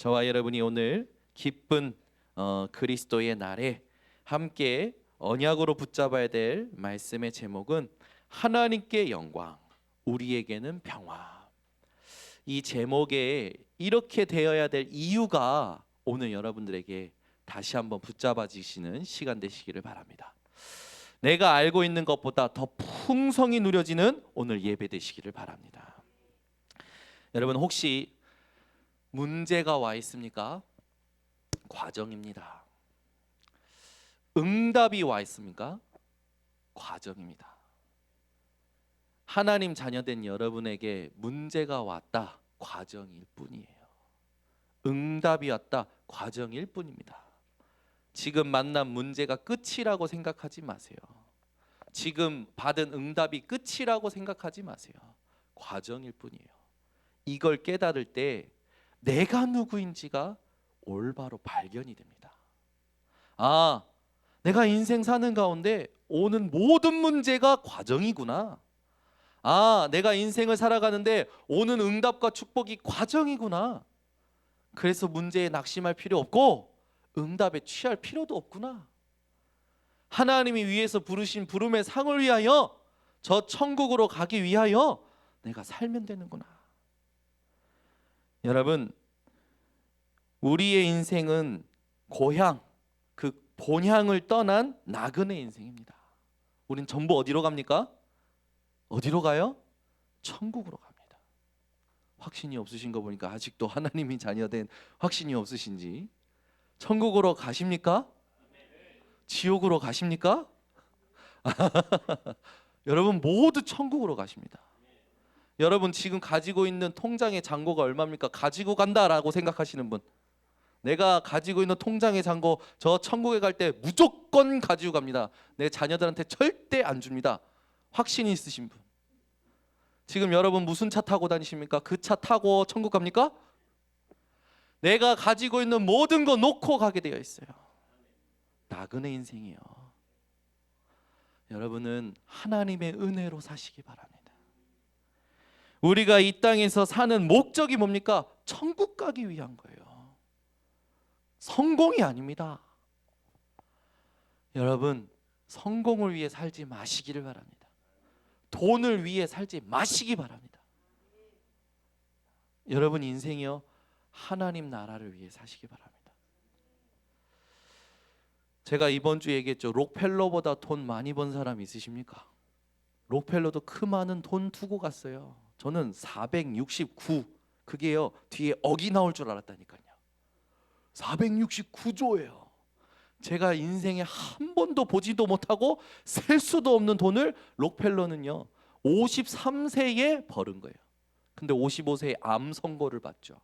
저와 여러분이 오늘 기쁜 그리스도의 날에 함께 언약으로 붙잡아야 될 말씀의 제목은 하나님께 영광, 우리에게는 평화. 이 제목에 이렇게 되어야 될 이유가 오늘 여러분들에게 다시 한번 붙잡아지시는 시간 되시기를 바랍니다. 내가 알고 있는 것보다 더 풍성히 누려지는 오늘 예배 되시기를 바랍니다. 여러분 혹시 문제가 와 있습니까? 과정입니다. 응답이 와 있습니까? 과정입니다. 하나님 자녀된 여러분에게 문제가 왔다, 과정일 뿐이에요. 응답이 왔다, 과정일 뿐입니다. 지금 만난 문제가 끝이라고 생각하지 마세요. 지금 받은 응답이 끝이라고 생각하지 마세요. 과정일 뿐이에요. 이걸 깨달을 때 내가 누구인지가 올바로 발견이 됩니다. 아, 내가 인생 사는 가운데 오는 모든 문제가 과정이구나. 아, 내가 인생을 살아가는데 오는 응답과 축복이 과정이구나. 그래서 문제에 낙심할 필요 없고 응답에 취할 필요도 없구나. 하나님이 위에서 부르신 부름의 상을 위하여, 저 천국으로 가기 위하여 내가 살면 되는구나. 여러분, 우리의 인생은 고향, 그 본향을 떠난 나그네 인생입니다. 우린 전부 어디로 갑니까? 어디로 가요? 천국으로 갑니다. 확신이 없으신 거 보니까 아직도 하나님이 자녀된 확신이 없으신지. 천국으로 가십니까? 지옥으로 가십니까? 여러분 모두 천국으로 가십니다. 여러분 지금 가지고 있는 통장의 잔고가 얼마입니까? 가지고 간다라고 생각하시는 분, 내가 가지고 있는 통장의 잔고 저 천국에 갈 때 무조건 가지고 갑니다. 내 자녀들한테 절대 안 줍니다. 확신이 있으신 분, 지금 여러분 무슨 차 타고 다니십니까? 그 차 타고 천국 갑니까? 내가 가지고 있는 모든 거 놓고 가게 되어 있어요. 나그네 인생이요. 여러분은 하나님의 은혜로 사시기 바랍니다. 우리가 이 땅에서 사는 목적이 뭡니까? 천국 가기 위한 거예요. 성공이 아닙니다. 여러분, 성공을 위해 살지 마시기를 바랍니다. 돈을 위해 살지 마시기 바랍니다. 여러분 인생이요, 하나님 나라를 위해 사시기 바랍니다. 제가 이번 주에 얘기했죠. 록펠러보다 돈 많이 번 사람 있으십니까? 록펠러도 그 많은 돈 두고 갔어요. 저는 469, 그게요 뒤에 억이 나올 줄 알았다니까요. 469조예요. 제가 인생에 한 번도 보지도 못하고 셀 수도 없는 돈을 록펠러는요 53세에 벌은 거예요. 근데 55세에 암 선고를 받죠.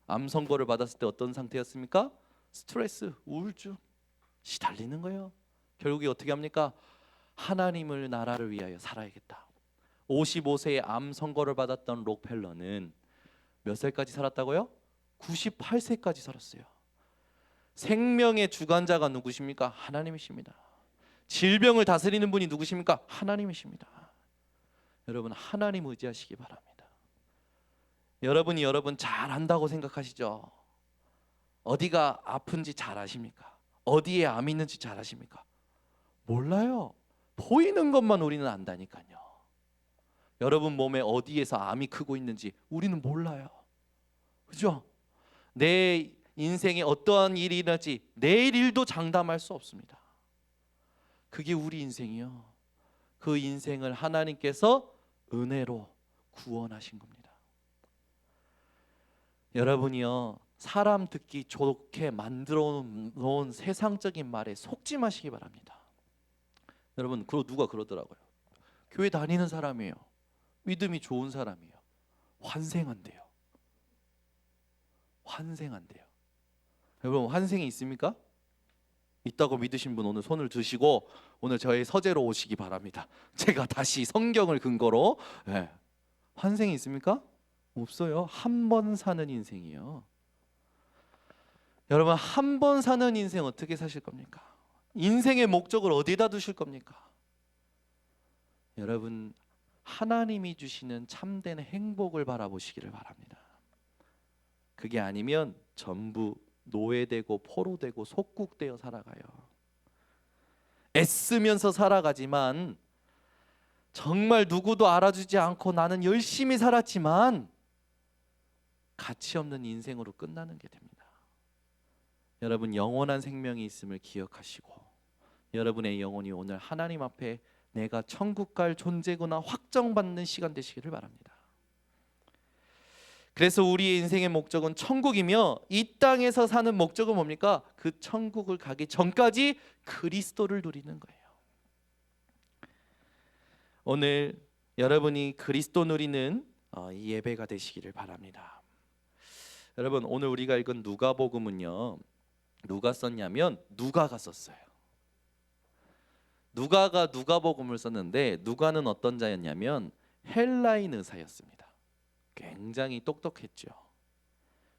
암 선고를 받았을 때 어떤 상태였습니까? 스트레스, 우울증 시달리는 거예요. 결국에 어떻게 합니까? 하나님을 나라를 위하여 살아야겠다. 55세에 암 선고를 받았던 록펠러는 몇 살까지 살았다고요? 98세까지 살았어요. 생명의 주관자가 누구십니까? 하나님이십니다. 질병을 다스리는 분이 누구십니까? 하나님이십니다. 여러분 하나님 의지하시기 바랍니다. 여러분이 여러분 잘한다고 생각하시죠? 어디가 아픈지 잘 아십니까? 어디에 암이 있는지 잘 아십니까? 몰라요. 보이는 것만 우리는 안다니까요. 여러분 몸에 어디에서 암이 크고 있는지 우리는 몰라요. 그죠? 내 인생에 어떠한 일이 일어날지 내일 일도 장담할 수 없습니다. 그게 우리 인생이요. 그 인생을 하나님께서 은혜로 구원하신 겁니다. 여러분이요 사람 듣기 좋게 만들어 놓은 세상적인 말에 속지 마시기 바랍니다. 여러분 누가 그러더라고요. 교회 다니는 사람이에요. 믿음이 좋은 사람이에요. 환생한대요. 환생한대요. 여러분 환생이 있습니까? 있다고 믿으신 분 오늘 손을 드시고 오늘 저의 서재로 오시기 바랍니다. 제가 다시 성경을 근거로 환생이 있습니까? 없어요. 한 번 사는 인생이요. 여러분 한 번 사는 인생 어떻게 사실 겁니까? 인생의 목적을 어디다 두실 겁니까? 여러분 하나님이 주시는 참된 행복을 바라보시기를 바랍니다. 그게 아니면 전부 노예되고 포로되고 속국되어 살아가요. 애쓰면서 살아가지만 정말 누구도 알아주지 않고 나는 열심히 살았지만 가치 없는 인생으로 끝나는 게 됩니다. 여러분, 영원한 생명이 있음을 기억하시고 여러분의 영혼이 오늘 하나님 앞에 내가 천국 갈 존재구나 확정받는 시간 되시기를 바랍니다. 그래서 우리의 인생의 목적은 천국이며 이 땅에서 사는 목적은 뭡니까? 그 천국을 가기 전까지 그리스도를 누리는 거예요. 오늘 여러분이 그리스도 누리는 이 예배가 되시기를 바랍니다. 여러분, 오늘 우리가 읽은 누가복음은요, 누가 썼냐면 누가가 썼어요. 누가가 누가복음을 썼는데 누가는 어떤 자였냐면 헬라인 의사였습니다. 굉장히 똑똑했죠.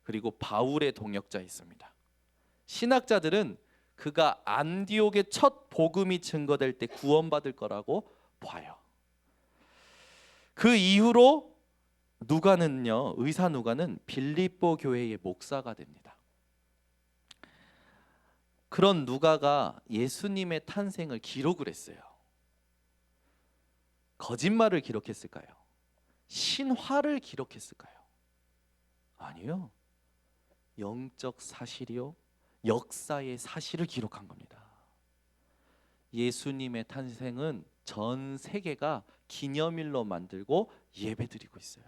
그리고 바울의 동역자였습니다. 신학자들은 그가 안디옥의 첫 복음이 증거될 때 구원받을 거라고 봐요. 그 이후로 의사 누가는 빌립보 교회의 목사가 됩니다. 그런 누가가 예수님의 탄생을 기록을 했어요. 거짓말을 기록했을까요? 신화를 기록했을까요? 아니요. 영적 사실이요, 역사의 사실을 기록한 겁니다. 예수님의 탄생은 전 세계가 기념일로 만들고 예배드리고 있어요.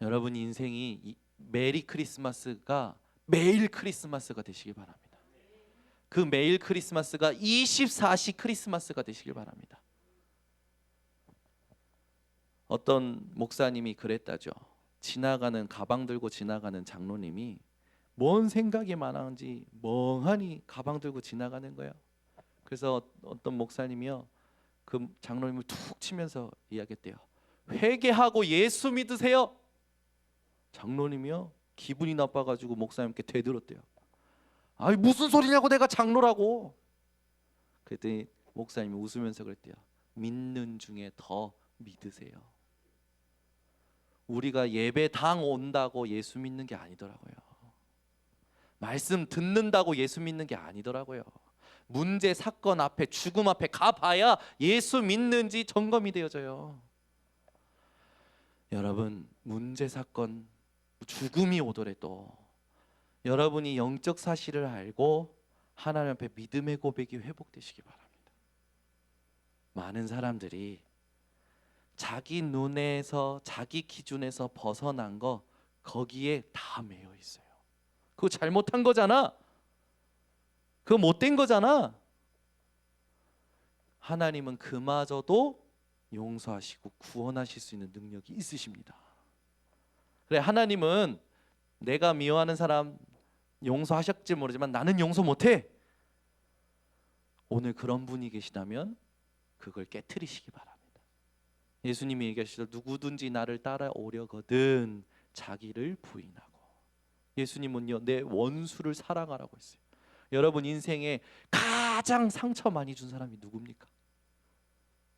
여러분 인생이 메리 크리스마스가 매일 크리스마스가 되시길 바랍니다. 그 매일 크리스마스가 24시 크리스마스가 되시길 바랍니다. 어떤 목사님이 그랬다죠. 지나가는 가방 들고 지나가는 장로님이 뭔 생각이 많았는지 멍하니 가방 들고 지나가는 거예요. 그래서 어떤 목사님이요, 그 장로님을 툭 치면서 이야기했대요. 회개하고 예수 믿으세요. 장로님이요, 기분이 나빠가지고 목사님께 대들었대요. 아니 무슨 소리냐고, 내가 장로라고. 그랬더니 목사님이 웃으면서 그랬대요. 믿는 중에 더 믿으세요. 우리가 예배당 온다고 예수 믿는 게 아니더라고요. 말씀 듣는다고 예수 믿는 게 아니더라고요. 문제 사건 앞에, 죽음 앞에 가봐야 예수 믿는지 점검이 되어져요. 여러분, 문제 사건, 죽음이 오더라도 여러분이 영적 사실을 알고 하나님 앞에 믿음의 고백이 회복되시기 바랍니다. 많은 사람들이 자기 눈에서, 자기 기준에서 벗어난 거 거기에 다 매여 있어요. 그거 잘못한 거잖아. 그거 못된 거잖아. 하나님은 그마저도 용서하시고 구원하실 수 있는 능력이 있으십니다. 그래, 하나님은 내가 미워하는 사람 용서하셨지 모르지만 나는 용서 못해. 오늘 그런 분이 계시다면 그걸 깨트리시기 바랍니다. 예수님이 얘기하시죠. 누구든지 나를 따라오려거든 자기를 부인하고. 예수님은요, 내 원수를 사랑하라고 했어요. 여러분 인생에 가장 상처 많이 준 사람이 누굽니까?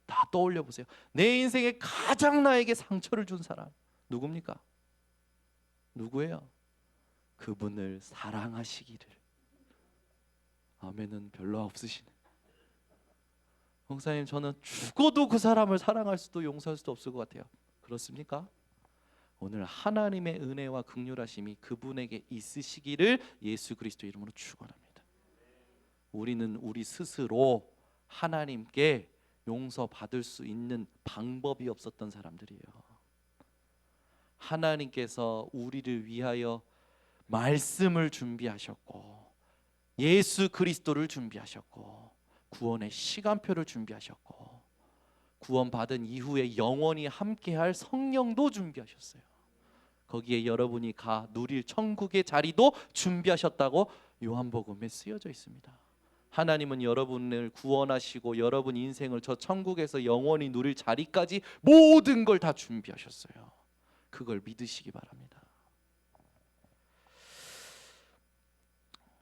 다 떠올려 보세요. 내 인생에 가장 나에게 상처를 준 사람 누굽니까? 누구예요? 그분을 사랑하시기를. 아멘은 별로 없으시네. 목사님, 저는 죽어도 그 사람을 사랑할 수도 용서할 수도 없을 것 같아요. 그렇습니까? 오늘 하나님의 은혜와 긍휼하심이 그분에게 있으시기를 예수 그리스도 이름으로 축원합니다. 우리는 우리 스스로 하나님께 용서받을 수 있는 방법이 없었던 사람들이에요. 하나님께서 우리를 위하여 말씀을 준비하셨고 예수 그리스도를 준비하셨고 구원의 시간표를 준비하셨고 구원받은 이후에 영원히 함께할 성령도 준비하셨어요. 거기에 여러분이 가 누릴 천국의 자리도 준비하셨다고 요한복음에 쓰여져 있습니다. 하나님은 여러분을 구원하시고 여러분 인생을 저 천국에서 영원히 누릴 자리까지 모든 걸 다 준비하셨어요. 그걸 믿으시기 바랍니다.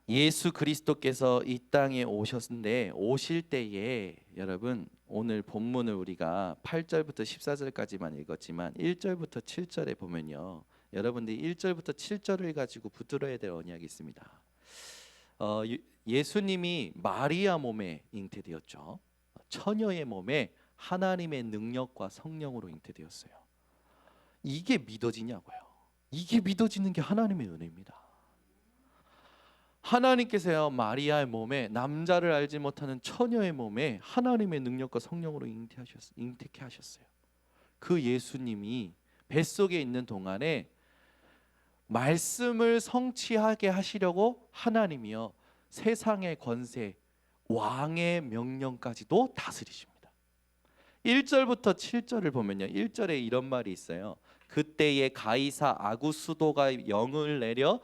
예수 그리스도께서 이 땅에 오셨는데 오실 때에 여러분 오늘 본문을 우리가 8절부터 14절까지만 읽었지만 1절부터 7절에 보면요, 여러분들이 1절부터 7절을 가지고 붙들어야 될 언약이 있습니다. 예수님이 마리아 몸에 잉태되었죠. 처녀의 몸에 하나님의 능력과 성령으로 잉태되었어요. 이게 믿어지냐고요. 이게 믿어지는 게 하나님의 은혜입니다. 하나님께서요, 마리아의 몸에, 남자를 알지 못하는 처녀의 몸에 하나님의 능력과 성령으로 잉태케 하셨어요. 그 예수님이 뱃속에 있는 동안에 말씀을 성취하게 하시려고 하나님이요, 세상의 권세, 왕의 명령까지도 다스리십니다. 1절부터 7절을 보면요, 1절에 이런 말이 있어요. 그때에 가이사 아구스도가 영을 내려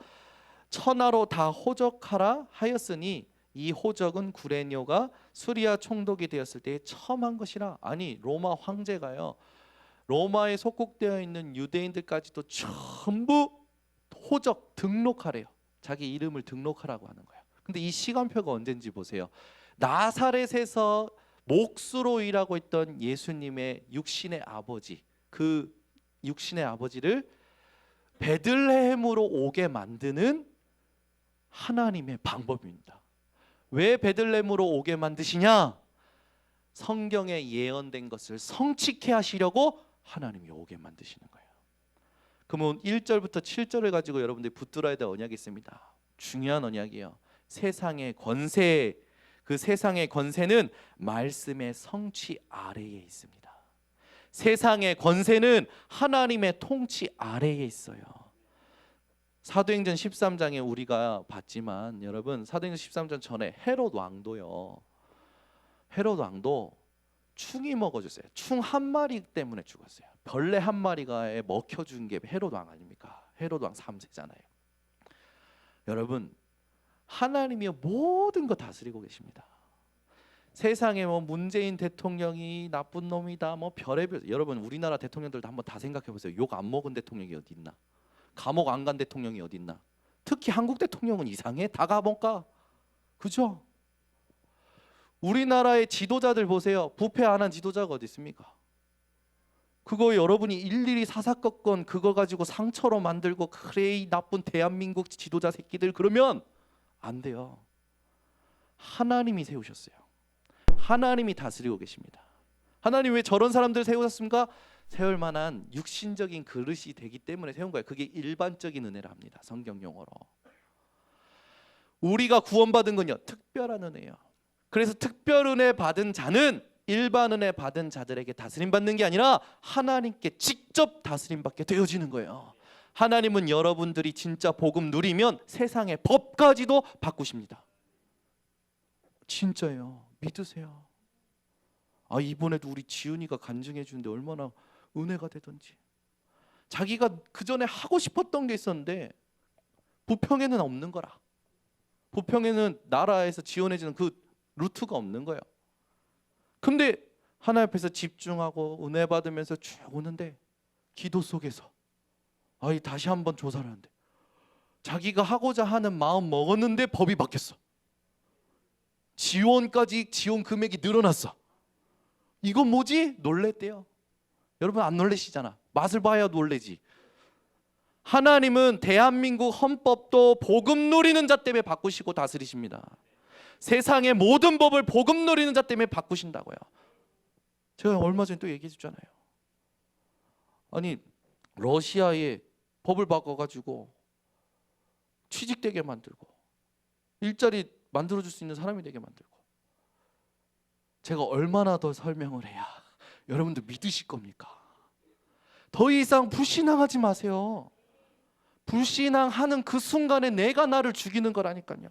천하로 다 호적하라 하였으니 이 호적은 구레뇨가 수리아 총독이 되었을 때에 처음 한 것이라. 아니, 로마 황제가요, 로마에 속국되어 있는 유대인들까지도 전부 호적 등록하래요. 자기 이름을 등록하라고 하는 거예요. 근데 이 시간표가 언젠지 보세요. 나사렛에서 목수로 일하고 있던 예수님의 육신의 아버지, 그 육신의 아버지를 베들레헴으로 오게 만드는 하나님의 방법입니다. 왜 베들레헴으로 오게 만드시냐? 성경에 예언된 것을 성취케 하시려고 하나님이 오게 만드시는 거예요. 그러면 1절부터 7절을 가지고 여러분들이 붙들어야 될 언약이 있습니다. 중요한 언약이에요. 세상의 권세, 그 세상의 권세는 말씀의 성취 아래에 있습니다. 세상의 권세는 하나님의 통치 아래에 있어요. 사도행전 13장에 우리가 봤지만, 여러분, 사도행전 13장 전에 헤롯 왕도요, 헤롯 왕도 충이 먹어줬어요. 충 한 마리 때문에 죽었어요. 벌레 한 마리가 먹혀 죽은 게 헤롯 왕 아닙니까? 헤롯 왕 3세잖아요. 여러분, 하나님이 모든 거 다스리고 계십니다. 세상에 뭐 문재인 대통령이 나쁜 놈이다, 뭐 별의별, 여러분 우리나라 대통령들도 한번 다 생각해 보세요. 욕 안 먹은 대통령이 어디 있나? 감옥 안 간 대통령이 어디 있나? 특히 한국 대통령은 이상해. 다 가볼까? 그죠? 우리나라의 지도자들 보세요. 부패 안 한 지도자가 어디 있습니까? 그거 여러분이 일일이 사사건건 그거 가지고 상처로 만들고, 그래 이 나쁜 대한민국 지도자 새끼들, 그러면 안 돼요. 하나님이 세우셨어요. 하나님이 다스리고 계십니다. 하나님 왜 저런 사람들 세우셨습니까? 세울 만한 육신적인 그릇이 되기 때문에 세운 거예요. 그게 일반적인 은혜라 합니다. 성경 용어로. 우리가 구원받은 건요, 특별한 은혜예요. 그래서 특별 은혜 받은 자는 일반 은혜 받은 자들에게 다스림 받는 게 아니라 하나님께 직접 다스림 받게 되어지는 거예요. 하나님은 여러분들이 진짜 복음 누리면 세상의 법까지도 바꾸십니다. 진짜예요. 믿으세요. 아, 이번에도 우리 지훈이가 간증해 주는데 얼마나 은혜가 되던지. 자기가 그 전에 하고 싶었던 게 있었는데 부평에는 없는 거라. 부평에는 나라에서 지원해 주는 그 루트가 없는 거예요. 근데 하나님 앞에서 집중하고 은혜 받으면서 쭉 오는데, 기도 속에서 다시 한번 조사를 하는데 자기가 하고자 하는 마음 먹었는데 법이 바뀌었어. 지원 금액이 늘어났어. 이건 뭐지? 놀랬대요. 여러분 안 놀래시잖아. 맛을 봐야 놀래지. 하나님은 대한민국 헌법도 복음 누리는 자 때문에 바꾸시고 다스리십니다. 세상의 모든 법을 복음 누리는 자 때문에 바꾸신다고요. 제가 얼마 전에 또 얘기해 줬잖아요. 아니, 러시아에 법을 바꿔가지고 취직되게 만들고 일자리 만들어줄 수 있는 사람이 되게 만들고. 제가 얼마나 더 설명을 해야 여러분들 믿으실 겁니까? 더 이상 불신앙하지 마세요. 불신앙하는 그 순간에 내가 나를 죽이는 거라니까요.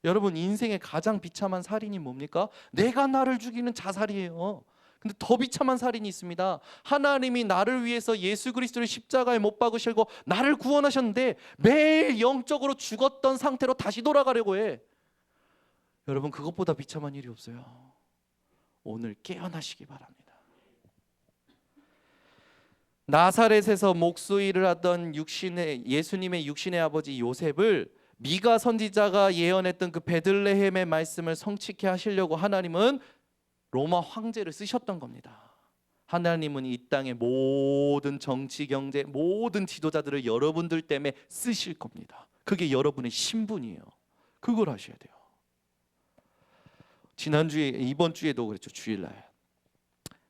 여러분, 인생의 가장 비참한 살인이 뭡니까? 내가 나를 죽이는 자살이에요. 근데 더 비참한 살인이 있습니다. 하나님이 나를 위해서 예수 그리스도를 십자가에 못 박으시고 나를 구원하셨는데 매일 영적으로 죽었던 상태로 다시 돌아가려고 해. 여러분, 그것보다 비참한 일이 없어요. 오늘 깨어나시기 바랍니다. 나사렛에서 목수 일을 하던 예수님의 육신의 아버지 요셉을 미가 선지자가 예언했던 그 베들레헴의 말씀을 성취케 하시려고 하나님은 로마 황제를 쓰셨던 겁니다. 하나님은 이 땅의 모든 정치, 경제, 모든 지도자들을 여러분들 때문에 쓰실 겁니다. 그게 여러분의 신분이에요. 그걸 하셔야 돼요. 지난주에, 이번 주에도 그랬죠. 주일날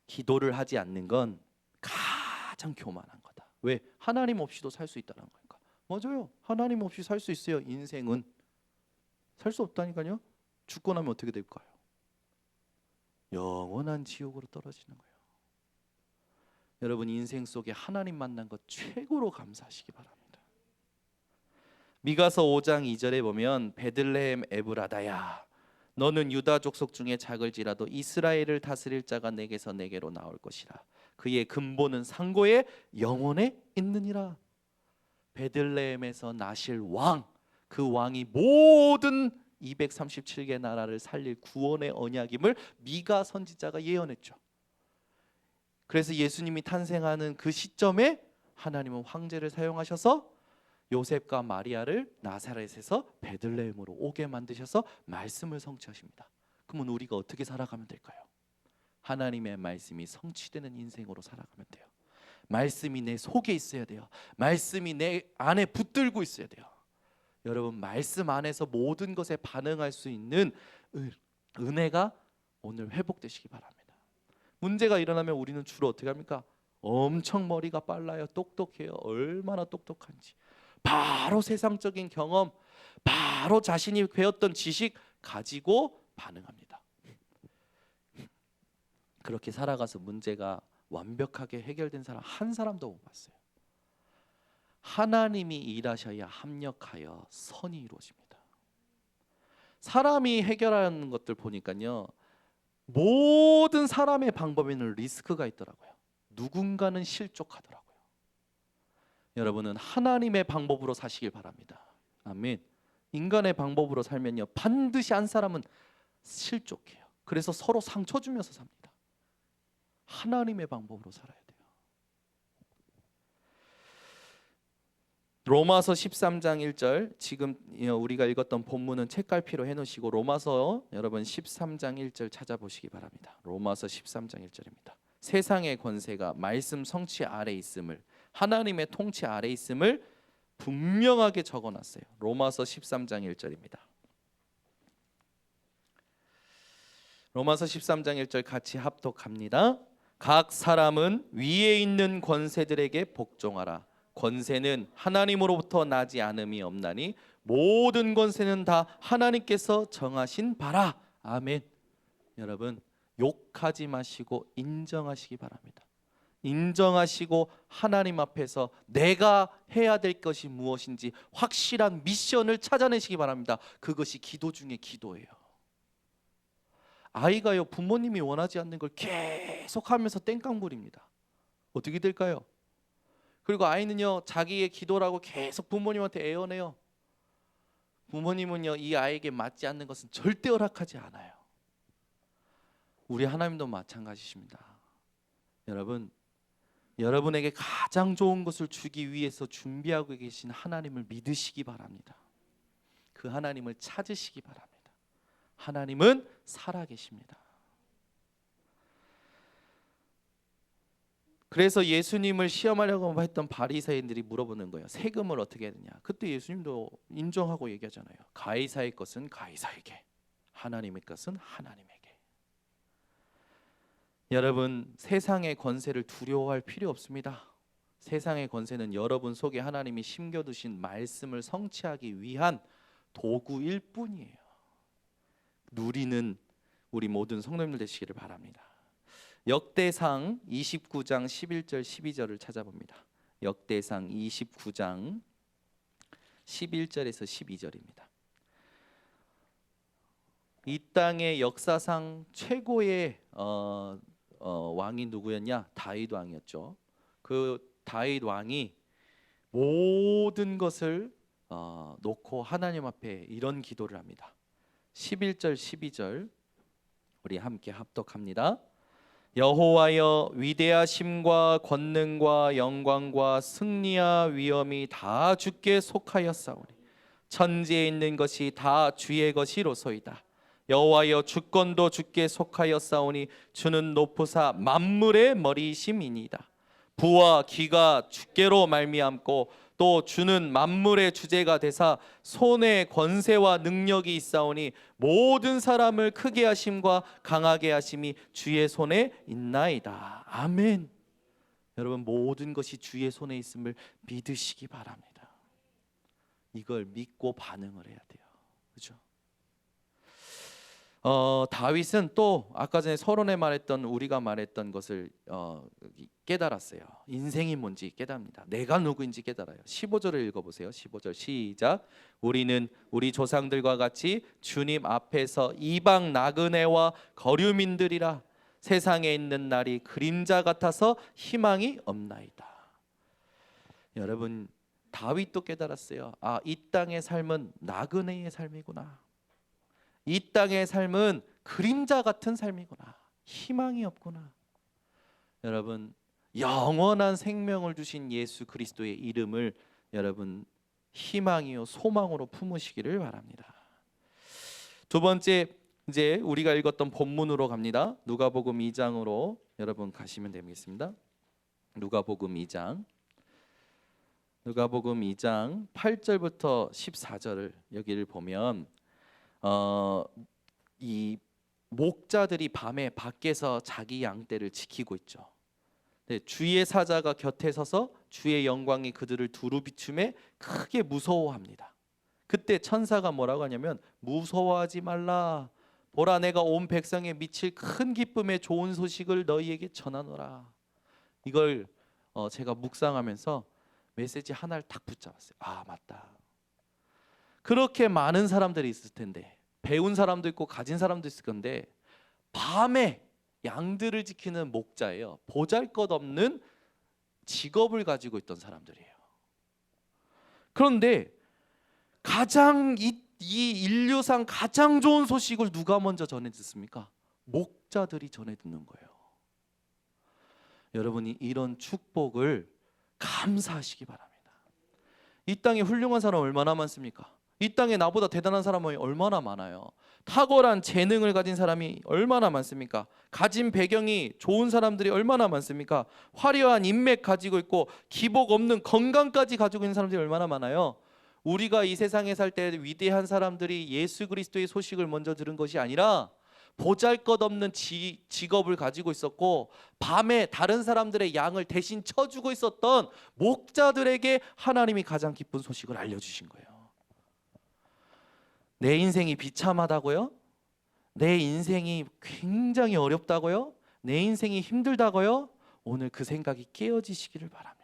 기도를 하지 않는 건 가장 교만한 거다. 왜? 하나님 없이도 살 수 있다는 거니까. 맞아요. 하나님 없이 살 수 있어요. 인생은 살 수 없다니까요. 죽고 나면 어떻게 될까요? 영원한 지옥으로 떨어지는 거예요. 여러분 인생 속에 하나님 만난 것 최고로 감사하시기 바랍니다. 미가서 5장 2절에 보면 베들레헴 에브라다야 너는 유다 족속 중에 작을지라도 이스라엘을 다스릴 자가 내게서 내게로 나올 것이라. 그의 근본은 상고의 영혼에 있느니라. 베들레헴에서 나실 왕, 그 왕이 모든 237개 나라를 살릴 구원의 언약임을 미가 선지자가 예언했죠. 그래서 예수님이 탄생하는 그 시점에 하나님은 황제를 사용하셔서 요셉과 마리아를 나사렛에서 베들레헴으로 오게 만드셔서 말씀을 성취하십니다. 그러면 우리가 어떻게 살아가면 될까요? 하나님의 말씀이 성취되는 인생으로 살아가면 돼요. 말씀이 내 속에 있어야 돼요. 말씀이 내 안에 붙들고 있어야 돼요. 여러분 말씀 안에서 모든 것에 반응할 수 있는 은혜가 오늘 회복되시기 바랍니다. 문제가 일어나면 우리는 주로 어떻게 합니까? 엄청 머리가 빨라요. 똑똑해요. 얼마나 똑똑한지. 바로 세상적인 경험, 바로 자신이 배웠던 지식 가지고 반응합니다. 그렇게 살아가서 문제가 완벽하게 해결된 사람 한 사람도 못 봤어요. 하나님이 일하셔야 합력하여 선이 이루어집니다. 사람이 해결하는 것들 보니까요, 모든 사람의 방법에는 리스크가 있더라고요. 누군가는 실족하더라고요. 여러분은 하나님의 방법으로 사시길 바랍니다. 아멘. 인간의 방법으로 살면요 반드시 한 사람은 실족해요. 그래서 서로 상처 주면서 삽니다. 하나님의 방법으로 살아야 돼요. 로마서 13장 1절, 지금 우리가 읽었던 본문은 책갈피로 해놓으시고 로마서 여러분 13장 1절 찾아보시기 바랍니다. 로마서 13장 1절입니다. 세상의 권세가 말씀 성취 아래 있음을, 하나님의 통치 아래 있음을 분명하게 적어놨어요. 로마서 13장 1절입니다. 로마서 13장 1절 같이 합독합니다. 각 사람은 위에 있는 권세들에게 복종하라. 권세는 하나님으로부터 나지 않음이 없나니 모든 권세는 다 하나님께서 정하신 바라. 아멘. 여러분 욕하지 마시고 인정하시기 바랍니다. 인정하시고 하나님 앞에서 내가 해야 될 것이 무엇인지 확실한 미션을 찾아내시기 바랍니다. 그것이 기도 중에 기도예요. 아이가요 부모님이 원하지 않는 걸 계속하면서 땡깡 부립니다. 어떻게 될까요? 그리고 아이는요 자기의 기도라고 계속 부모님한테 애원해요. 부모님은요 이 아이에게 맞지 않는 것은 절대 허락하지 않아요. 우리 하나님도 마찬가지십니다. 여러분, 여러분에게 가장 좋은 것을 주기 위해서 준비하고 계신 하나님을 믿으시기 바랍니다. 그 하나님을 찾으시기 바랍니다. 하나님은 살아계십니다. 그래서 예수님을 시험하려고 했던 바리새인들이 물어보는 거예요. 세금을 어떻게 해야 되냐. 그때 예수님도 인정하고 얘기하잖아요. 가이사의 것은 가이사에게, 하나님의 것은 하나님에게. 여러분 세상의 권세를 두려워할 필요 없습니다. 세상의 권세는 여러분 속에 하나님이 심겨두신 말씀을 성취하기 위한 도구일 뿐이에요. 누리는 우리 모든 성도님들 되시기를 바랍니다. 역대상 29장 11절 12절을 찾아봅니다. 역대상 29장 11절에서 12절입니다. 이 땅의 역사상 최고의 왕이 누구였냐? 다윗 왕이었죠. 그 다윗 왕이 모든 것을 놓고 하나님 앞에 이런 기도를 합니다. 11절 12절 우리 함께 합독합니다. 여호와여 위대하심과 권능과 영광과 승리와 위엄이 다 주께 속하였사오니 천지에 있는 것이 다 주의 것이로소이다. 여호와여 주권도 주께 속하였사오니 주는 높으사 만물의 머리이심이니이다. 부와 기가 주께로 말미암고 또 주는 만물의 주제가 되사 손에 권세와 능력이 있사오니 모든 사람을 크게 하심과 강하게 하심이 주의 손에 있나이다. 아멘. 여러분, 모든 것이 주의 손에 있음을 믿으시기 바랍니다. 이걸 믿고 반응을 해야 돼요. 그렇죠? 다윗은 또 아까 전에 서론에 말했던, 우리가 말했던 것을 깨달았어요. 인생이 뭔지 깨닫습니다. 내가 누구인지 깨달아요. 15절을 읽어보세요. 15절 시작. 우리는 우리 조상들과 같이 주님 앞에서 이방 나그네와 거류민들이라. 세상에 있는 날이 그림자 같아서 희망이 없나이다. 여러분, 다윗도 깨달았어요. 아, 이 땅의 삶은 나그네의 삶이구나. 이 땅의 삶은 그림자 같은 삶이구나. 희망이 없구나. 여러분, 영원한 생명을 주신 예수 그리스도의 이름을 여러분 희망이요 소망으로 품으시기를 바랍니다. 두 번째, 이제 우리가 읽었던 본문으로 갑니다. 누가복음 2장으로 여러분 가시면 되겠습니다. 누가복음 2장 8절부터 14절을 여기를 보면 이 목자들이 밤에 밖에서 자기 양떼를 지키고 있죠. 네, 주의 사자가 곁에 서서 주의 영광이 그들을 두루 비춤에 크게 무서워합니다. 그때 천사가 뭐라고 하냐면 무서워하지 말라. 보라, 내가 온 백성에 미칠 큰 기쁨의 좋은 소식을 너희에게 전하노라. 이걸 제가 묵상하면서 메시지 하나를 딱 붙잡았어요. 아, 맞다. 그렇게 많은 사람들이 있을 텐데, 배운 사람도 있고 가진 사람도 있을 건데, 밤에 양들을 지키는 목자예요. 보잘것없는 직업을 가지고 있던 사람들이에요. 그런데 가장 이 인류상 가장 좋은 소식을 누가 먼저 전해 듣습니까? 목자들이 전해 듣는 거예요. 여러분이 이런 축복을 감사하시기 바랍니다. 이 땅에 훌륭한 사람 얼마나 많습니까? 이 땅에 나보다 대단한 사람이 얼마나 많아요. 탁월한 재능을 가진 사람이 얼마나 많습니까? 가진 배경이 좋은 사람들이 얼마나 많습니까? 화려한 인맥 가지고 있고 기복 없는 건강까지 가지고 있는 사람들이 얼마나 많아요. 우리가 이 세상에 살 때 위대한 사람들이 예수 그리스도의 소식을 먼저 들은 것이 아니라 보잘것없는 직업을 가지고 있었고 밤에 다른 사람들의 양을 대신 쳐주고 있었던 목자들에게 하나님이 가장 기쁜 소식을 알려주신 거예요. 내 인생이 비참하다고요? 내 인생이 굉장히 어렵다고요? 내 인생이 힘들다고요? 오늘 그 생각이 깨어지시기를 바랍니다.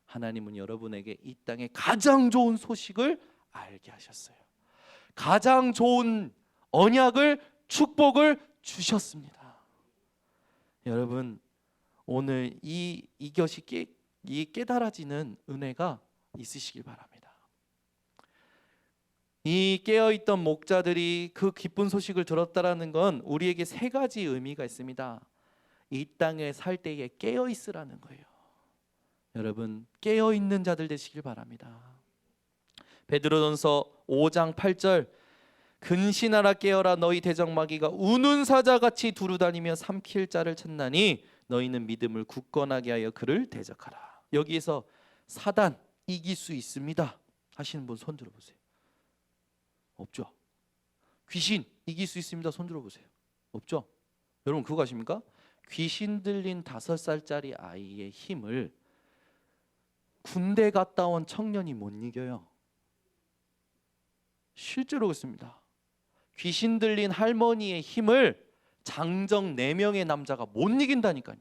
하나님은 여러분에게 이 땅에 가장 좋은 소식을 알게 하셨어요. 가장 좋은 언약을, 축복을 주셨습니다. 여러분, 오늘 이것이 깨달아지는 은혜가 있으시길 바랍니다. 이 깨어있던 목자들이 그 기쁜 소식을 들었다라는 건 우리에게 세 가지 의미가 있습니다. 이 땅에 살 때에 깨어있으라는 거예요. 여러분, 깨어있는 자들 되시길 바랍니다. 베드로전서 5장 8절, 근신하라 깨어라 너희 대적마귀가 우는 사자같이 두루다니며 삼킬 자를 찾나니 너희는 믿음을 굳건하게 하여 그를 대적하라. 여기에서 사단 이길 수 있습니다 하시는 분 손 들어보세요. 없죠? 귀신 이길 수 있습니다 손 들어보세요. 없죠? 여러분 그거 아십니까? 귀신 들린 5살짜리 아이의 힘을 군대 갔다 온 청년이 못 이겨요. 실제로 그렇습니다. 귀신 들린 할머니의 힘을 장정 4명의 남자가 못 이긴다니까요.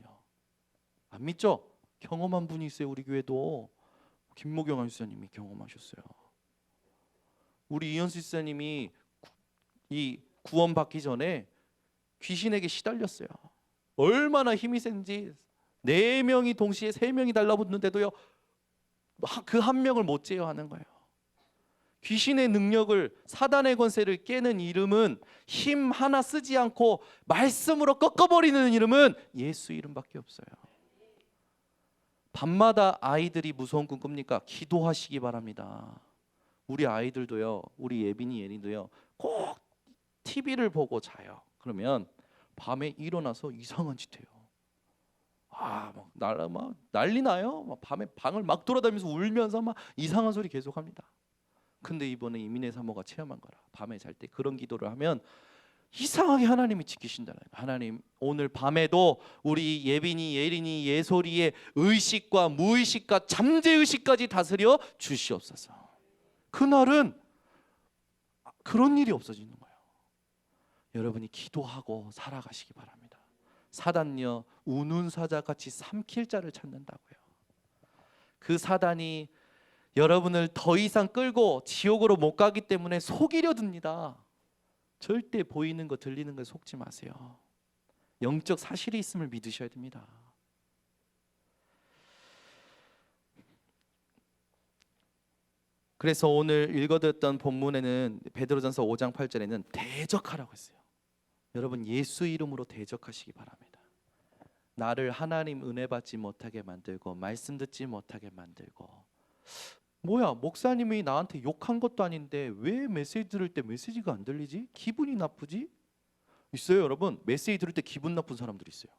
안 믿죠? 경험한 분이 있어요. 우리 교회도 김모경 안수사님이 경험하셨어요. 우리 이현수 지사님이 이 구원 받기 전에 귀신에게 시달렸어요. 얼마나 힘이 센지 4명이 동시에 3명이 달라붙는데도요 그 한 명을 못 제어하는 거예요. 귀신의 능력을, 사단의 권세를 깨는 이름은, 힘 하나 쓰지 않고 말씀으로 꺾어버리는 이름은 예수 이름밖에 없어요. 밤마다 아이들이 무서운 꿈 꿉니까? 기도하시기 바랍니다. 우리 아이들도요, 우리 예빈이 예린도요, 꼭 TV를 보고 자요. 그러면 밤에 일어나서 이상한 짓 해요. 막 난리 나요. 막 밤에 방을 막 돌아다니면서 울면서 막 이상한 소리 계속합니다. 근데 이번에 이민혜 사모가 체험한 거라. 밤에 잘 때 그런 기도를 하면 이상하게 하나님이 지키신다는 거예요. 하나님, 오늘 밤에도 우리 예빈이, 예린이, 예솔이의 의식과 무의식과 잠재의식까지 다스려 주시옵소서. 그날은 그런 일이 없어지는 거예요. 여러분이 기도하고 살아가시기 바랍니다. 사단요, 우는 사자같이 삼킬 자를 찾는다고요. 그 사단이 여러분을 더 이상 끌고 지옥으로 못 가기 때문에 속이려 듭니다. 절대 보이는 거 들리는 거 속지 마세요. 영적 사실이 있음을 믿으셔야 됩니다. 그래서 오늘 읽어드렸던 본문에는 베드로전서 5장 8절에는 대적하라고 했어요. 여러분, 예수 이름으로 대적하시기 바랍니다. 나를 하나님 은혜 받지 못하게 만들고 말씀 듣지 못하게 만들고, 뭐야, 목사님이 나한테 욕한 것도 아닌데 왜 메시지 들을 때 메시지가 안 들리지? 기분이 나쁘지? 있어요 여러분. 메시지 들을 때 기분 나쁜 사람들이 있어요.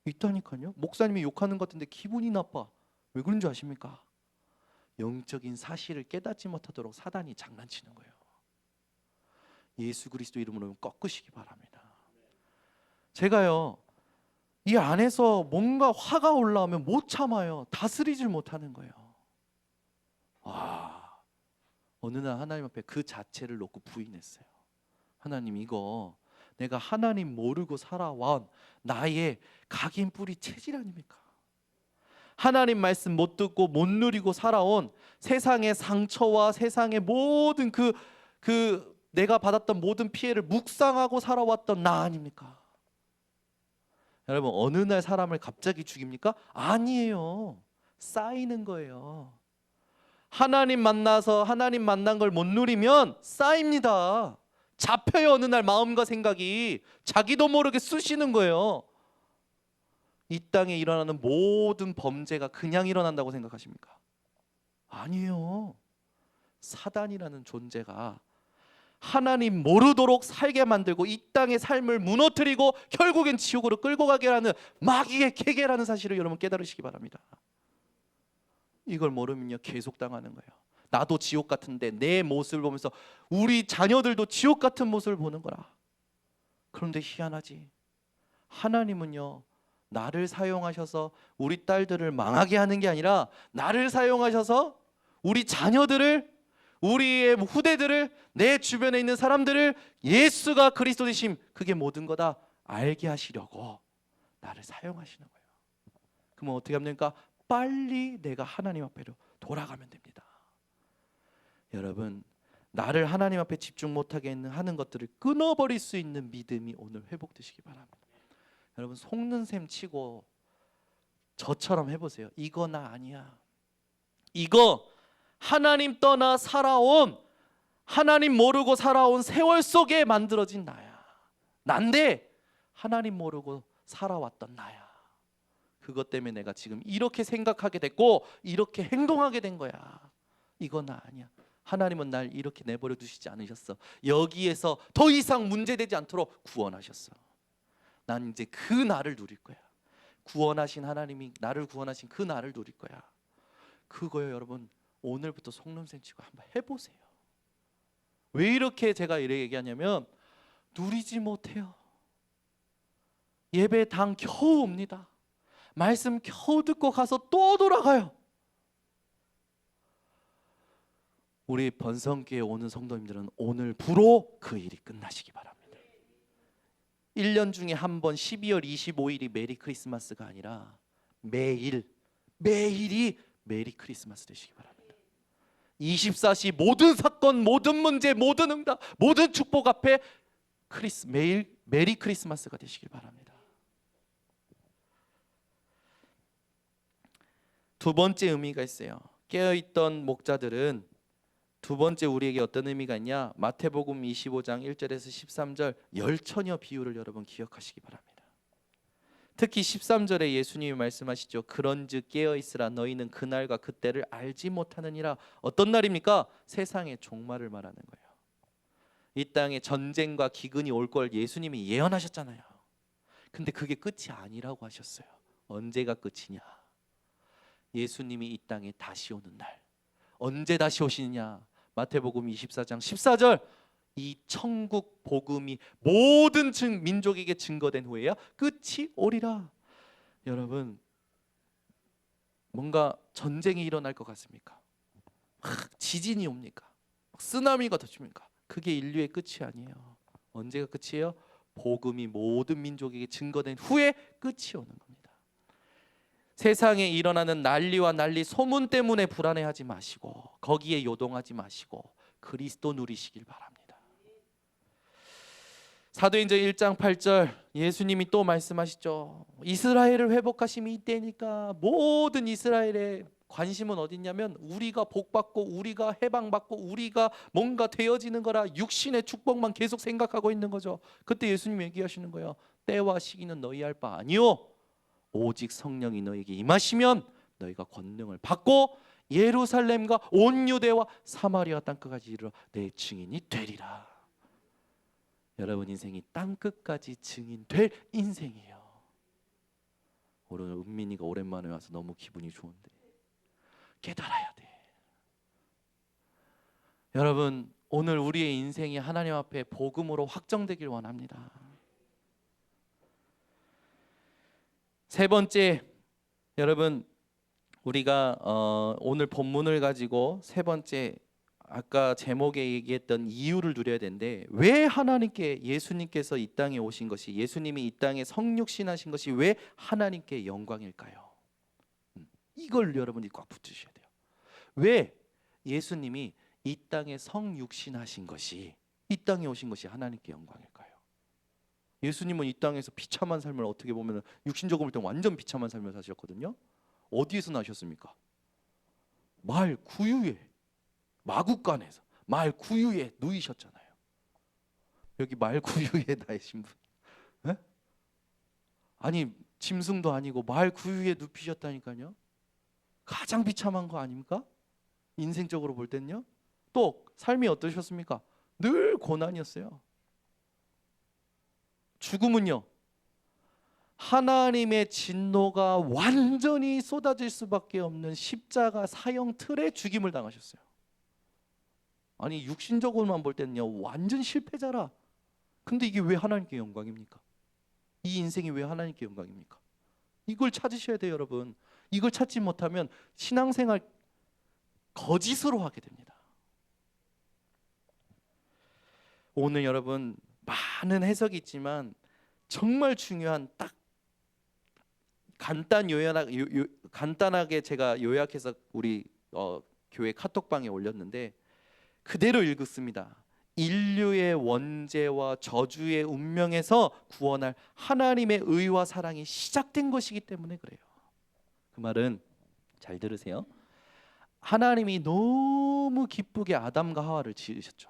있다니까요. 목사님이 욕하는 것 같은데 기분이 나빠. 왜 그런 줄 아십니까? 영적인 사실을 깨닫지 못하도록 사단이 장난치는 거예요. 예수 그리스도 이름으로 꺾으시기 바랍니다. 제가요, 이 안에서 뭔가 화가 올라오면 못 참아요. 다스리질 못하는 거예요. 어느 날 하나님 앞에 그 자체를 놓고 부인했어요. 하나님, 이거 내가 하나님 모르고 살아온 나의 각인 뿌리 체질 아닙니까? 하나님 말씀 못 듣고 못 누리고 살아온 세상의 상처와 세상의 모든 그 내가 받았던 모든 피해를 묵상하고 살아왔던 나 아닙니까? 여러분, 어느 날 사람을 갑자기 죽입니까? 아니에요. 쌓이는 거예요. 하나님 만나서 하나님 만난 걸 못 누리면 쌓입니다. 잡혀요. 어느 날 마음과 생각이 자기도 모르게 쑤시는 거예요. 이 땅에 일어나는 모든 범죄가 그냥 일어난다고 생각하십니까? 아니에요. 사단이라는 존재가 하나님 모르도록 살게 만들고 이 땅의 삶을 무너뜨리고 결국엔 지옥으로 끌고 가게 하는 마귀의 계계라는 사실을 여러분 깨달으시기 바랍니다. 이걸 모르면요, 계속 당하는 거예요. 나도 지옥 같은데 내 모습을 보면서 우리 자녀들도 지옥 같은 모습을 보는 거라. 그런데 희한하지, 하나님은요, 나를 사용하셔서 우리 딸들을 망하게 하는 게 아니라 나를 사용하셔서 우리 자녀들을, 우리의 후대들을, 내 주변에 있는 사람들을 예수가 그리스도 되심, 그게 모든 거다 알게 하시려고 나를 사용하시는 거예요. 그러면 어떻게 하면 됩니까? 빨리 내가 하나님 앞으로 돌아가면 됩니다. 여러분, 나를 하나님 앞에 집중 못하게 하는 것들을 끊어버릴 수 있는 믿음이 오늘 회복되시기 바랍니다. 여러분, 속는 셈 치고 저처럼 해보세요. 이거 나 아니야. 이거 하나님 떠나 살아온, 하나님 모르고 살아온 세월 속에 만들어진 나야. 난데 하나님 모르고 살아왔던 나야. 그것 때문에 내가 지금 이렇게 생각하게 됐고 이렇게 행동하게 된 거야. 이거 나 아니야. 하나님은 날 이렇게 내버려 두시지 않으셨어. 여기에서 더 이상 문제되지 않도록 구원하셨어. 난 이제 그 나를 누릴 거야. 구원하신 하나님이 나를 구원하신 그 나를 누릴 거야. 그거요 여러분, 오늘부터 속눈썹 치고 한번 해보세요. 왜 이렇게 제가 이렇게 얘기하냐면, 누리지 못해요. 예배 당 겨우 옵니다. 말씀 겨우 듣고 가서 또 돌아가요. 우리 번성교회 오는 성도님들은 오늘부로 그 일이 끝나시기 바랍니다. 1년 중에 한 번 12월 25일이 메리 크리스마스가 아니라 매일이 메리 크리스마스 되시기 바랍니다. 24시 모든 사건, 모든 문제, 모든 응답, 모든 축복 앞에 매일 메리 크리스마스가 되시길 바랍니다. 두 번째 의미가 있어요. 깨어있던 목자들은 두 번째 우리에게 어떤 의미가 있냐? 마태복음 25장 1절에서 13절 열처녀 비유를 여러분 기억하시기 바랍니다. 특히 13절에 예수님이 말씀하시죠. 그런즉 깨어있으라, 너희는 그날과 그때를 알지 못하느니라. 어떤 날입니까? 세상의 종말을 말하는 거예요. 이 땅에 전쟁과 기근이 올 걸 예수님이 예언하셨잖아요. 근데 그게 끝이 아니라고 하셨어요. 언제가 끝이냐? 예수님이 이 땅에 다시 오는 날. 언제 다시 오시느냐? 마태복음 24장 14절. 이 천국 복음이 모든 민족에게 증거된 후에야 끝이 오리라. 여러분, 뭔가 전쟁이 일어날 것 같습니까? 지진이 옵니까? 쓰나미가 터집니까? 그게 인류의 끝이 아니에요. 언제가 끝이에요? 복음이 모든 민족에게 증거된 후에 끝이 오는 겁니다. 세상에 일어나는 난리와 난리, 소문 때문에 불안해하지 마시고 거기에 요동하지 마시고 그리스도 누리시길 바랍니다. 사도행전 1장 8절 예수님이 또 말씀하시죠. 이스라엘을 회복하심이 이때니까. 모든 이스라엘의 관심은 어딨냐면 우리가 복받고 우리가 해방받고 우리가 뭔가 되어지는 거라 육신의 축복만 계속 생각하고 있는 거죠. 그때 예수님 얘기하시는 거예요. 때와 시기는 너희 할 바 아니요 오직 성령이 너에게 임하시면 너희가 권능을 받고 예루살렘과 온 유대와 사마리아 땅끝까지 이르러 내 증인이 되리라. 여러분 인생이 땅끝까지 증인될 인생이에요. 오늘 은민이가 오랜만에 와서 너무 기분이 좋은데 깨달아야 돼. 여러분 오늘 우리의 인생이 하나님 앞에 복음으로 확정되길 원합니다. 세 번째, 여러분 우리가 오늘 본문을 가지고 세 번째 아까 제목에 얘기했던 이유를 누려야 되는데 왜 하나님께 예수님께서 이 땅에 오신 것이 예수님이 이 땅에 성육신하신 것이 왜 하나님께 영광일까요? 이걸 여러분이 꽉 붙이셔야 돼요. 왜 예수님이 이 땅에 성육신하신 것이 이 땅에 오신 것이 하나님께 영광일까요? 예수님은 이 땅에서 비참한 삶을 어떻게 보면 육신적으로 볼 때 완전 비참한 삶을 사셨거든요. 어디에서 나셨습니까? 말 구유에 마구간에서 말 구유에 누이셨잖아요. 여기 말 구유에 나이신 분, 에? 아니 짐승도 아니고 말 구유에 눕히셨다니까요. 가장 비참한 거 아닙니까? 인생적으로 볼 때는요. 또 삶이 어떠셨습니까? 늘 고난이었어요. 죽음은요 하나님의 진노가 완전히 쏟아질 수밖에 없는 십자가 사형 틀에 죽임을 당하셨어요. 아니 육신적으로만 볼 때는요 완전 실패자라. 근데 이게 왜 하나님께 영광입니까? 이 인생이 왜 하나님께 영광입니까? 이걸 찾으셔야 돼요 여러분. 이걸 찾지 못하면 신앙생활 거짓으로 하게 됩니다. 오늘 여러분 많은 해석이 있지만 정말 중요한 딱 간단하게 제가 요약해서 우리 교회 카톡방에 올렸는데 그대로 읽었습니다. 인류의 원죄와 저주의 운명에서 구원할 하나님의 의와 사랑이 시작된 것이기 때문에 그래요. 그 말은 잘 들으세요. 하나님이 너무 기쁘게 아담과 하와를 지으셨죠.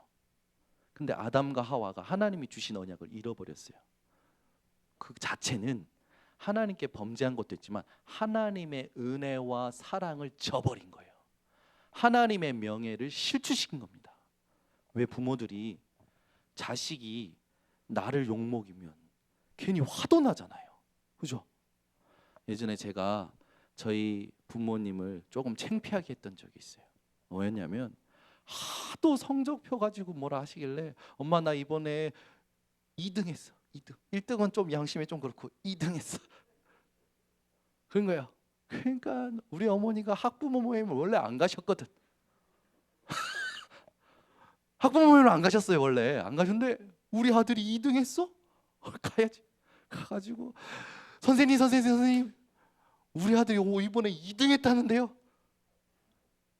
근데 아담과 하와가 하나님이 주신 언약을 잃어버렸어요. 그 자체는 하나님께 범죄한 것도 있지만 하나님의 은혜와 사랑을 저버린 거예요. 하나님의 명예를 실추시킨 겁니다. 왜 부모들이 자식이 나를 욕먹이면 괜히 화도 나잖아요. 그죠? 예전에 제가 저희 부모님을 조금 창피하게 했던 적이 있어요. 뭐였냐면 하도 성적표 가지고 뭐라 하시길래 엄마 나 이번에 2등 했어. 2등. 1등은 좀 양심에 좀 그렇고 2등 했어. 그런 거야. 그러니까 우리 어머니가 학부모 모임을 원래 안 가셨거든. 학부모 모임을 안 가셨어요. 원래 안 가셨는데 우리 아들이 2등 했어? 가야지. 가가지고 선생님 우리 아들이 이번에 2등 했다는데요.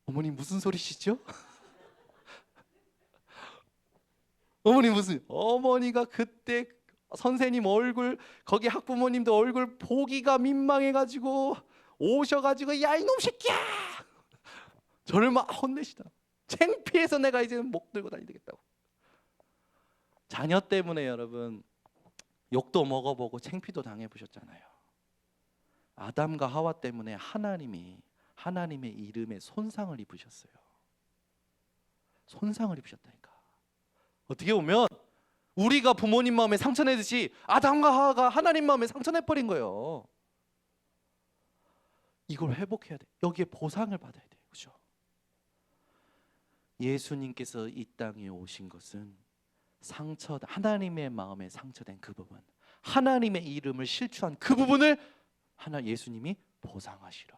어머니 무슨 소리시죠? 어머니가 그때 선생님 얼굴 거기 학부모님도 얼굴 보기가 민망해가지고 오셔가지고 야 이놈 새끼야 저를 막 혼내시다. 창피해서 내가 이제 목 들고 다니야 되겠다고. 자녀 때문에 여러분 욕도 먹어보고 창피도 당해보셨잖아요. 아담과 하와 때문에 하나님의 이름에 손상을 입으셨어요. 손상을 입으셨다니까. 어떻게 보면 우리가 부모님 마음에 상처내듯이 아담과 하와가 하나님 마음에 상처내버린 거예요. 이걸 회복해야 돼. 여기에 보상을 받아야 돼요. 그렇죠? 예수님께서 이 땅에 오신 것은 하나님의 마음에 상처된 그 부분, 하나님의 이름을 실추한 그 부분을 예수님이 보상하시러,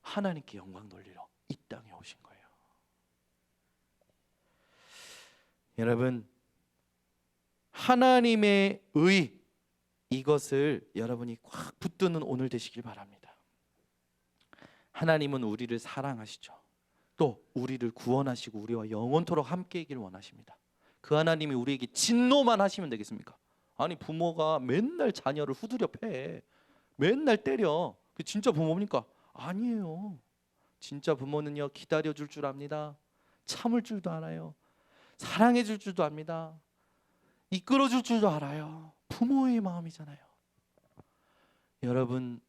하나님께 영광 돌리러 이 땅에 오신 거예요. 여러분, 하나님의 의, 이것을 여러분이 꽉 붙드는 오늘 되시길 바랍니다. 하나님은 우리를 사랑하시죠. 또 우리를 구원하시고 우리와 영원토록 함께이길 원하십니다. 그 하나님이 우리에게 진노만 하시면 되겠습니까? 아니, 부모가 맨날 자녀를 후드려 패, 맨날 때려, 그 진짜 부모입니까? 아니에요. 진짜 부모는요, 기다려줄 줄 압니다. 참을 줄도 알아요. 사랑해줄 줄도 압니다. 이끌어줄 줄도 알아요. 부모의 마음이잖아요. 여러분,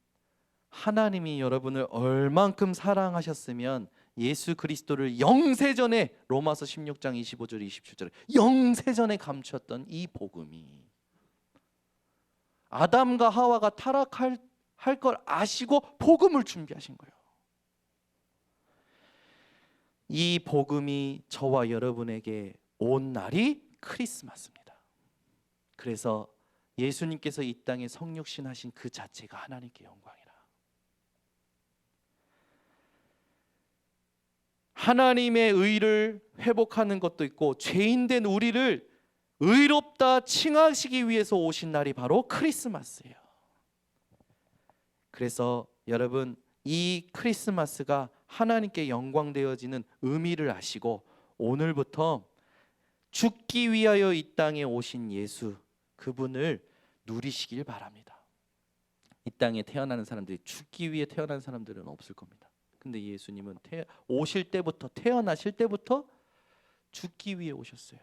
하나님이 여러분을 얼만큼 사랑하셨으면 예수 그리스도를 영세전에, 로마서 16장 25절 27절에 영세전에 감추었던 이 복음이, 아담과 하와가 타락할 걸 아시고 복음을 준비하신 거예요. 이 복음이 저와 여러분에게 온 날이 크리스마스입니다. 그래서 예수님께서 이 땅에 성육신 하신 그 자체가 하나님께 영광이라. 하나님의 의를 회복하는 것도 있고, 죄인된 우리를 의롭다 칭하시기 위해서 오신 날이 바로 크리스마스예요. 그래서 여러분, 이 크리스마스가 하나님께 영광되어지는 의미를 아시고 오늘부터 죽기 위하여 이 땅에 오신 예수, 그분을 누리시길 바랍니다. 이 땅에 태어나는 사람들이 죽기 위해 태어난 사람들은 없을 겁니다. 근데 예수님은 오실 때부터, 태어나실 때부터 죽기 위해 오셨어요.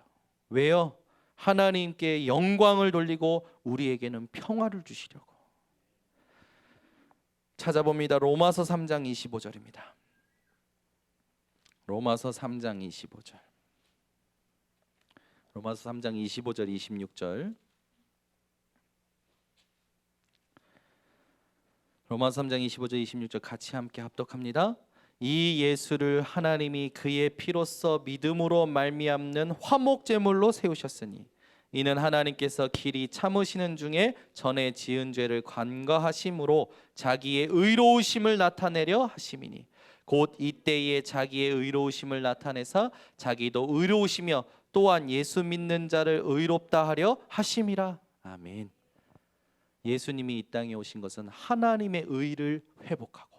왜요? 하나님께 영광을 돌리고 우리에게는 평화를 주시려고. 찾아봅니다. 로마서 3장 25절입니다. 로마서 3장 25절. 로마서 3장 25절 26절. 로마서 3장 25절 26절 같이 함께 합독합니다. 이 예수를 하나님이 그의 피로써 믿음으로 말미암는 화목제물로 세우셨으니 이는 하나님께서 길이 참으시는 중에 전에 지은 죄를 관과하심으로 자기의 의로우심을 나타내려 하심이니 곧 이때에 자기의 의로우심을 나타내사 자기도 의로우시며 또한 예수 믿는 자를 의롭다 하려 하심이라. 아멘. 예수님이 이 땅에 오신 것은 하나님의 의를 회복하고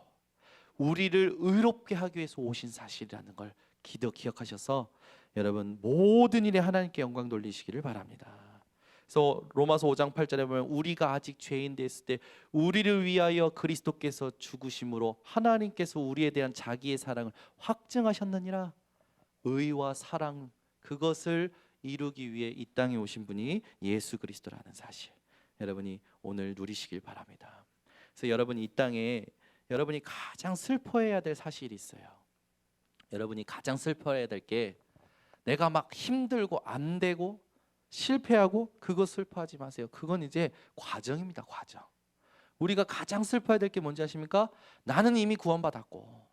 우리를 의롭게 하기 위해서 오신 사실이라는 걸 기억하셔서 여러분 모든 일에 하나님께 영광 돌리시기를 바랍니다. 그래서 로마서 5장 8절에 보면 우리가 아직 죄인 됐을 때 우리를 위하여 그리스도께서 죽으심으로 하나님께서 우리에 대한 자기의 사랑을 확증하셨느니라. 의와 사랑, 그것을 이루기 위해 이 땅에 오신 분이 예수 그리스도라는 사실, 여러분이 오늘 누리시길 바랍니다. 그래서 여러분이 이 땅에 여러분이 가장 슬퍼해야 될 사실이 있어요. 여러분이 가장 슬퍼해야 될 게 내가 막 힘들고 안 되고 실패하고, 그거 슬퍼하지 마세요. 그건 이제 과정입니다. 과정. 우리가 가장 슬퍼해야 될 게 뭔지 아십니까? 나는 이미 구원받았고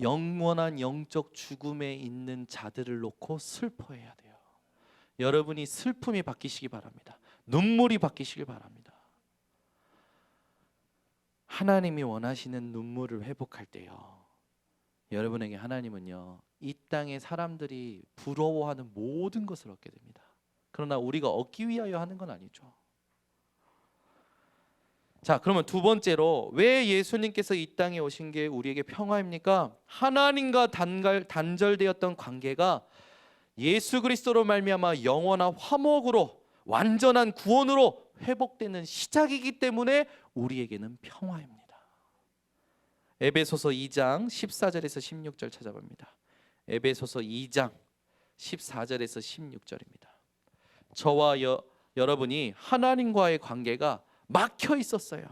영원한 영적 죽음에 있는 자들을 놓고 슬퍼해야 돼요. 여러분이 슬픔이 바뀌시기 바랍니다. 눈물이 바뀌시길 바랍니다. 하나님이 원하시는 눈물을 회복할 때요, 여러분에게 하나님은요 이 땅의 사람들이 부러워하는 모든 것을 얻게 됩니다. 그러나 우리가 얻기 위하여 하는 건 아니죠. 자, 그러면 두 번째로 왜 예수님께서 이 땅에 오신 게 우리에게 평화입니까? 하나님과 단절되었던 관계가 예수 그리스도로 말미암아 영원한 화목으로, 완전한 구원으로 회복되는 시작이기 때문에 우리에게는 평화입니다. 에베소서 2장 14절에서 16절 찾아봅니다. 에베소서 2장 14절에서 16절입니다. 저와 여러분이 하나님과의 관계가 막혀 있었어요.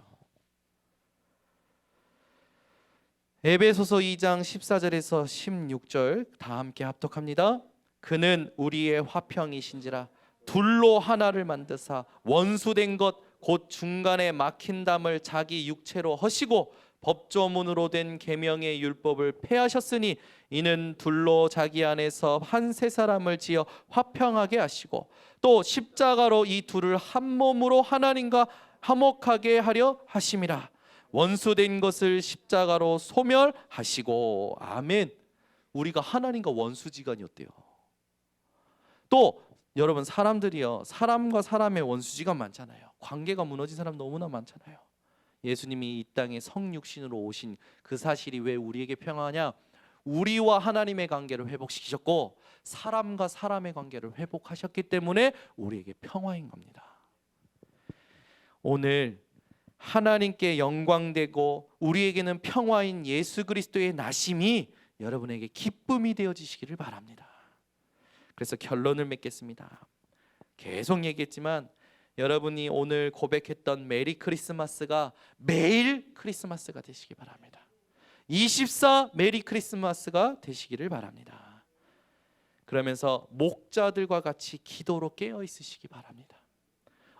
에베소서 2장 14절에서 16절 다 함께 합독합니다. 그는 우리의 화평이신지라 둘로 하나를 만드사 원수된 것 곧 중간에 막힌 담을 자기 육체로 허시고 법조문으로 된 계명의 율법을 폐하셨으니 이는 둘로 자기 안에서 한 세 사람을 지어 화평하게 하시고 또 십자가로 이 둘을 한 몸으로 하나님과 화목하게 하려 하심이라. 원수된 것을 십자가로 소멸하시고. 아멘. 우리가 하나님과 원수지간이었대요. 또 여러분, 사람들이요, 사람과 사람의 원수지간 많잖아요. 관계가 무너진 사람 너무나 많잖아요. 예수님이 이 땅에 성육신으로 오신 그 사실이 왜 우리에게 평화냐? 우리와 하나님의 관계를 회복시키셨고 사람과 사람의 관계를 회복하셨기 때문에 우리에게 평화인 겁니다. 오늘 하나님께 영광되고 우리에게는 평화인 예수 그리스도의 나심이 여러분에게 기쁨이 되어지시기를 바랍니다. 그래서 결론을 맺겠습니다. 계속 얘기했지만 여러분이 오늘 고백했던 메리 크리스마스가 매일 크리스마스가 되시기 바랍니다. 24 메리 크리스마스가 되시기를 바랍니다. 그러면서 목자들과 같이 기도로 깨어 있으시기 바랍니다.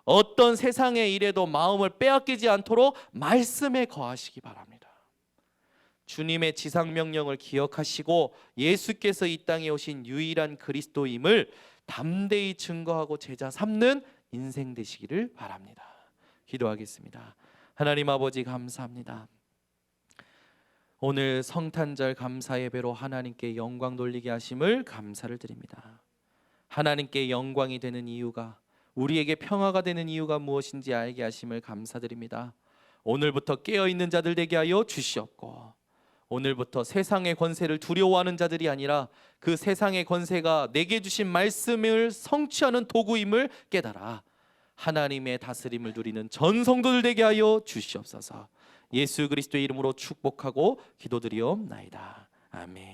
어떤 세상의 일에도 마음을 빼앗기지 않도록 말씀에 거하시기 바랍니다. 주님의 지상명령을 기억하시고 예수께서 이 땅에 오신 유일한 그리스도임을 담대히 증거하고 제자 삼는 인생 되시기를 바랍니다. 기도하겠습니다. 하나님 아버지, 감사합니다. 오늘 성탄절 감사 예배로 하나님께 영광 돌리게 하심을 감사를 드립니다. 하나님께 영광이 되는 이유가, 우리에게 평화가 되는 이유가 무엇인지 알게 하심을 감사드립니다. 오늘부터 깨어있는 자들 되게 하여 주시옵고, 오늘부터 세상의 권세를 두려워하는 자들이 아니라 그 세상의 권세가 내게 주신 말씀을 성취하는 도구임을 깨달아 하나님의 다스림을 누리는 전 성도들 되게 하여 주시옵소서. 예수 그리스도의 이름으로 축복하고 기도드리옵나이다. 아멘.